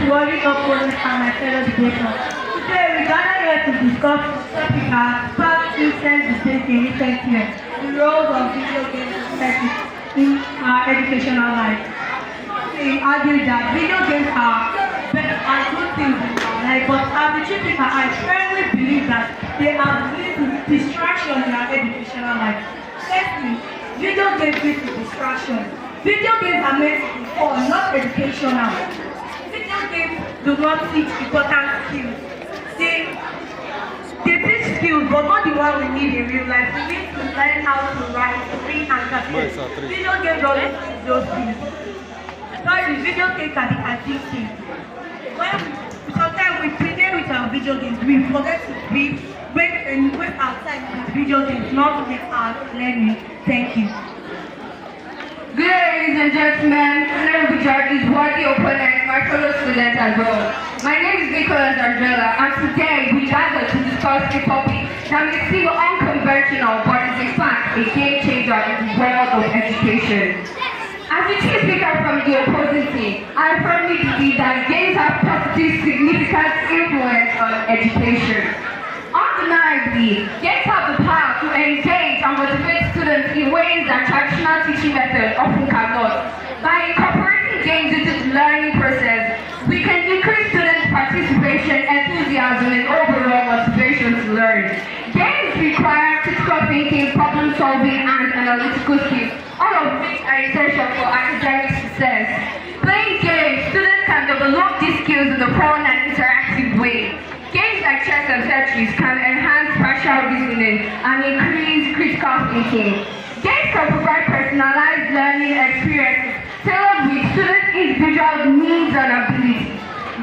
worthy opponents and my fellow debaters. Today we gather here to discuss the topic as past recent debates in recent years, the roles of video games in our educational life. They argue that video games are good things in our life, but as a truth is, I firmly believe that they are leading to distraction in our educational life. Firstly, video games lead to distraction. Video games are meant to be fun, not educational. Video games do not teach important skills. They teach skills, but not the one we need in real life. We need to learn how to write, read, and calculate. Video games don't teach those things. Sorry, video games are the addictive. Sometimes we play with our video games, we forget to waste our time with video games, not to make our learning. Thank you. Good day, ladies and gentlemen. My name is Judges, worthy opponent, my fellow students as well. My name is Nicholas Angela, and today we gather to discuss a topic that may seem unconventional, but is in fact a game changer in the world of education. As a chief speaker from the opposing team, I firmly believe that games have positive, significant influence on education. Undeniably, games have the power to engage and motivate students in ways that traditional teaching methods often cannot. By incorporating games into the learning process, we can increase students' participation, enthusiasm, and overall motivation to learn. Games require critical thinking, problem solving, and analytical skills, all of which are essential for academic success. Playing games, students can develop these skills in a fun and interactive way. Games like chess and Tetris can enhance spatial reasoning and increase critical thinking. Games can provide personalized learning experiences tailored with students' individual needs and abilities.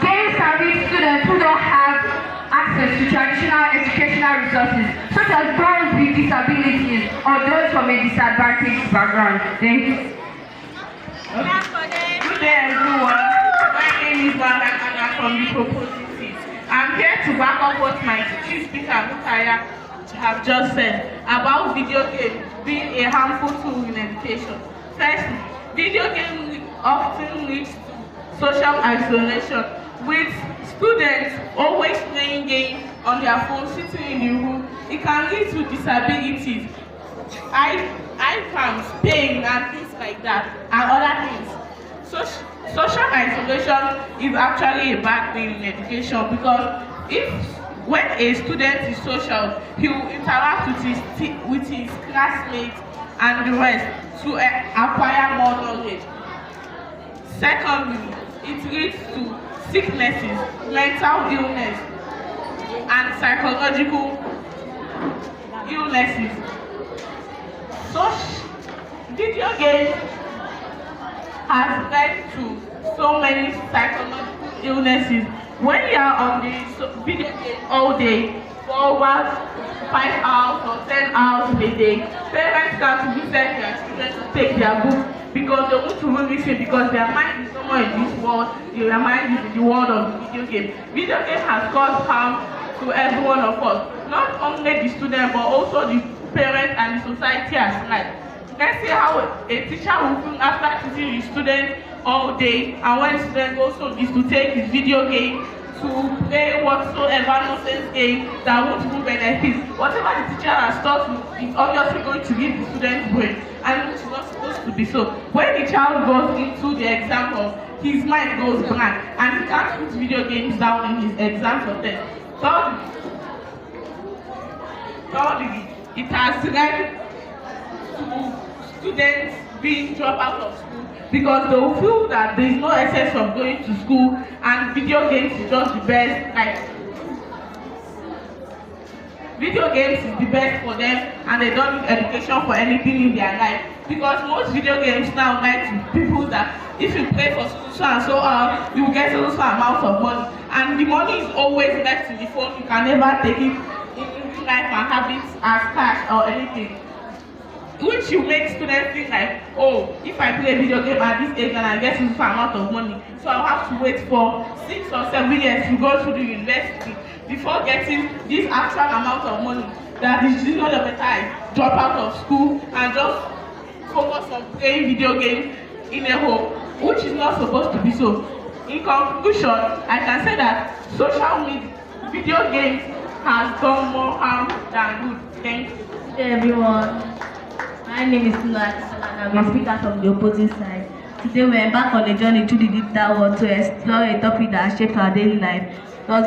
Games can reach students who don't have access to traditional educational resources, such as those with disabilities or those from a disadvantaged background. Thank you. Good day, everyone. My name is Wanda from the proposing seat. I'm here to back up what my chief speaker, Mukaya, have just said about video games being a harmful tool in education. Firstly, video games often leads to social isolation, with students always playing games on their phone, sitting in the room. It can lead to disabilities, eye cramps, pain, and things like that, and other things. Social isolation is actually a bad thing in education, because when a student is social, he will interact with his classmates and the rest to acquire more knowledge. Secondly, it leads to sicknesses, mental illness, and psychological illnesses. So, video games has led to so many psychological illnesses. When you are on the video game all day, for over 5 hours or 10 hours a day, parents can't visit their children to take their book because they want to really listen, because their mind is somewhere in this world, their mind is in the world of the video game. Video game has caused harm to every one of us, not only the student but also the parents and the society as well. Let's see how a teacher will feel after teaching his student all day, and when the student also is to take his video game to play whatsoever nonsense game that won't even benefit. Whatever the teacher has taught is obviously going to give the student's brain, and which is not supposed to be so. When the child goes into the exam hall, his mind goes blank, and he can't put video games down in his exam for test. Thirdly, it has led to students being dropped out of school because they will feel that there is no essence of going to school and video games is just the best. Like, video games is the best for them, and they don't need education for anything in their life, because most video games now like to people that if you play for so and so you will get so amount of money, and the money is always left in the phone. You can never take it in real life and have it as cash or anything, which will make students think like, oh, if I play a video game at this age and I get some amount of money, so I'll have to wait for 6 or 7 years to go through the university before getting this actual amount of money. That is not the better I drop out of school and just focus on playing video games in a home, which is not supposed to be so. In conclusion, I can say that social media, video games has done more harm than good. Thank you. Hey everyone, my name is Nula and I'm a speaker from the opposing side. Today we are back on a journey through the digital world to explore a topic that shapes our daily life. Does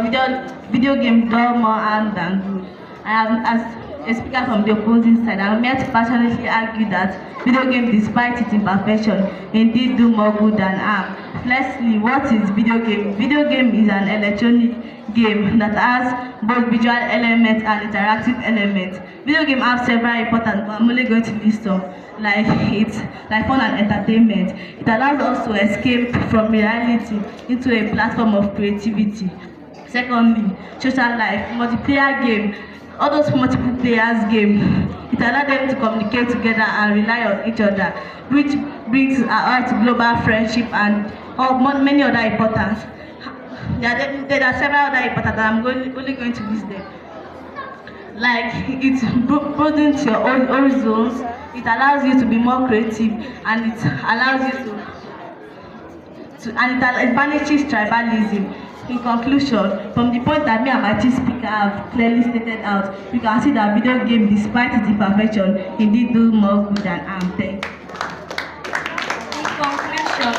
video games do more harm than good? I am as a speaker from the opposing side. I am here to passionately argue that video games, despite its imperfection, indeed do more good than harm. Firstly, what is video game? Video game is an electronic game that has both visual elements and interactive elements. Video games have several important, but I'm only going to list some. Like fun and entertainment. It allows us to escape from reality into a platform of creativity. Secondly, social life, multiplayer game. All those multiple players game, it allows them to communicate together and rely on each other, which brings us to global friendship and many other importance. There are several other importance, and I'm only going to list them. Like it broadens your own horizons, it allows you to be more creative, and it allows you it banishes tribalism. In conclusion, from the point that me and my chief speaker have clearly stated out, you can see that video game, despite its imperfection, indeed do more good than harm. Thank you. In conclusion,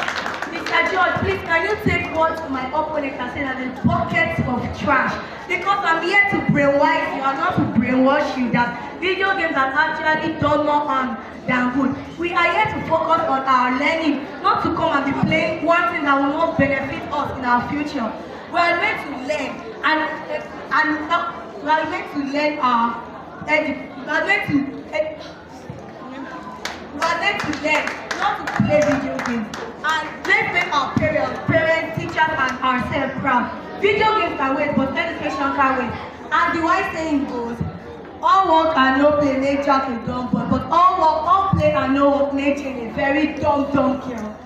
Mr. George, please can you take words to my opponent and say that the buckets of trash? Because I'm here to brainwash you and not to brainwash you that video games have actually done more harm than good. We are here to focus on our learning, not to come and be playing one thing that will not benefit us in our future. We are meant to learn we are meant to learn not to play video games. And let's make our parents, teachers, and ourselves proud. Video games can wait, but education can wait. And the wise saying goes, all work and no play make Jack a dumb boy, but all work, all play and no work make Jane a very dumb girl.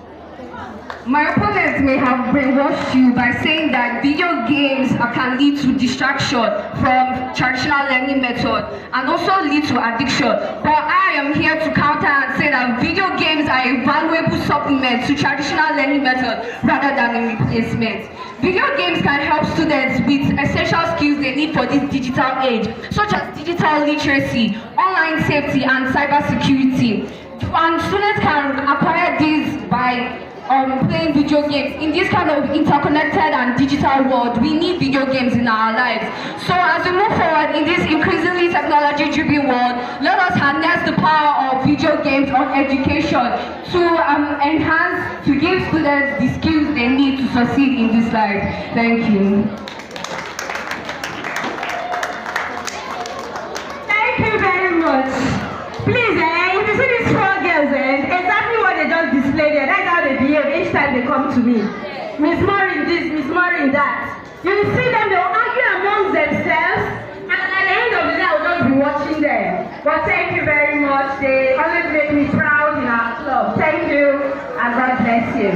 My opponents may have brainwashed you by saying that video games can lead to distraction from traditional learning method and also lead to addiction. But I am here to counter and say that video games are a valuable supplement to traditional learning method rather than a replacement. Video games can help students with essential skills they need for this digital age, such as digital literacy, online safety, and cybersecurity. And students can acquire these by playing video games. In this kind of interconnected and digital world, we need video games in our lives. So as we move forward in this increasingly technology-driven world, let us harness the power of video games on education to enhance, to give students the skills they need to succeed in this life. Thank you. Thank you very much. Please, if you see these four girls, exactly what they just displayed there, that's how they behave each time they come to me. Miss Morin this, Miss Morin that. You will see them, they will argue amongst themselves, and at the end of the day, I will just be watching them. But thank you very much. They always make me proud in our club. Thank you, and God bless you.